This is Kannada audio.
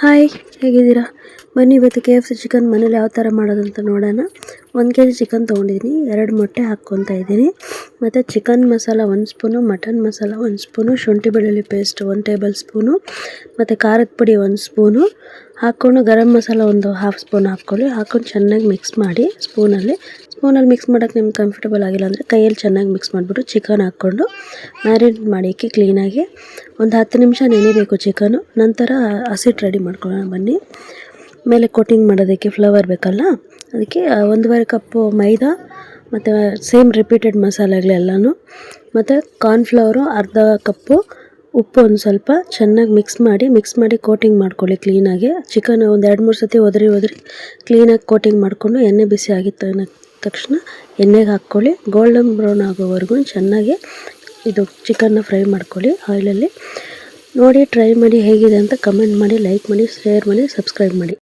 ಹಾಯ್, ಹೇಗಿದ್ದೀರಾ? ಬನ್ನಿ ಇವತ್ತು KFC ಚಿಕನ್ ಮನೇಲಿ ಯಾವ ಥರ ಮಾಡೋದಂತ ನೋಡೋಣ. 1 kg ಚಿಕನ್ ತೊಗೊಂಡಿದ್ದೀನಿ, 2 ಮೊಟ್ಟೆ ಹಾಕ್ಕೊತಾ ಇದ್ದೀನಿ. ಮತ್ತು chicken masala 1 spoon, mutton masala 1 spoon, ಶುಂಠಿ ಬೆಳ್ಳುಳ್ಳಿ ಪೇಸ್ಟ್ 1 ಟೇಬಲ್ ಸ್ಪೂನು, ಮತ್ತು ಖಾರದ ಪುಡಿ 1 ಸ್ಪೂನು ಹಾಕ್ಕೊಂಡು ಗರಂ ಮಸಾಲ ಒಂದು 1/2 ಸ್ಪೂನ್ ಹಾಕ್ಕೊಳ್ಳಿ. ಹಾಕ್ಕೊಂಡು ಚೆನ್ನಾಗಿ ಮಿಕ್ಸ್ ಮಾಡಿ ಸ್ಪೂನಲ್ಲಿ ಮಿಕ್ಸ್ ಮಾಡೋಕ್ಕೆ ನಿಮ್ಗೆ ಕಂಫರ್ಟಬಲ್ ಆಗಿಲ್ಲ ಅಂದರೆ ಕೈಯಲ್ಲಿ ಚೆನ್ನಾಗಿ ಮಿಕ್ಸ್ ಮಾಡಿಬಿಟ್ಟು ಚಿಕನ್ ಹಾಕ್ಕೊಂಡು ಮ್ಯಾರಿನೇಟ್ ಮಾಡೋಕ್ಕೆ ಕ್ಲೀನಾಗಿ ಒಂದು 10 ನಿಮಿಷ ನೆನೆಬೇಕು ಚಿಕನು. ನಂತರ ಹಸಿಟ್ಟು ರೆಡಿ ಮಾಡ್ಕೊಳ್ಳೋಣ ಬನ್ನಿ. ಮೇಲೆ ಕೋಟಿಂಗ್ ಮಾಡೋದಕ್ಕೆ ಫ್ಲೇವರ್ ಬೇಕಲ್ಲ, ಅದಕ್ಕೆ 1.5 ಕಪ್ಪು ಮೈದಾ ಮತ್ತು ಸೇಮ್ ರಿಪೀಟೆಡ್ ಮಸಾಲೆಗಳೆಲ್ಲನೂ, ಮತ್ತು ಕಾರ್ನ್ಫ್ಲವರು ಅರ್ಧ ಕಪ್ಪು, ಉಪ್ಪು ಒಂದು ಸ್ವಲ್ಪ ಚೆನ್ನಾಗಿ ಮಿಕ್ಸ್ ಮಾಡಿ ಕೋಟಿಂಗ್ ಮಾಡ್ಕೊಳ್ಳಿ ಕ್ಲೀನಾಗಿ. ಚಿಕನ್ ಒಂದು 2-3 ಸತಿ ಒದರಿ ಕ್ಲೀನಾಗಿ ಕೋಟಿಂಗ್ ಮಾಡಿಕೊಂಡು ಎಣ್ಣೆ ಬಿಸಿ ಆಗಿದ್ದ ತಕ್ಷಣ ಎಣ್ಣೆಗೆ ಹಾಕ್ಕೊಳ್ಳಿ. ಗೋಲ್ಡನ್ ಬ್ರೌನ್ ಆಗೋವರೆಗೂ ಚೆನ್ನಾಗಿ ಇದು ಚಿಕನ್ನ ಫ್ರೈ ಮಾಡ್ಕೊಳ್ಳಿ ಆಯಿಲಲ್ಲಿ. ನೋಡಿ, ಟ್ರೈ ಮಾಡಿ ಹೇಗಿದೆ ಅಂತ ಕಮೆಂಟ್ ಮಾಡಿ, ಲೈಕ್ ಮಾಡಿ, ಶೇರ್ ಮಾಡಿ, ಸಬ್ಸ್ಕ್ರೈಬ್ ಮಾಡಿ.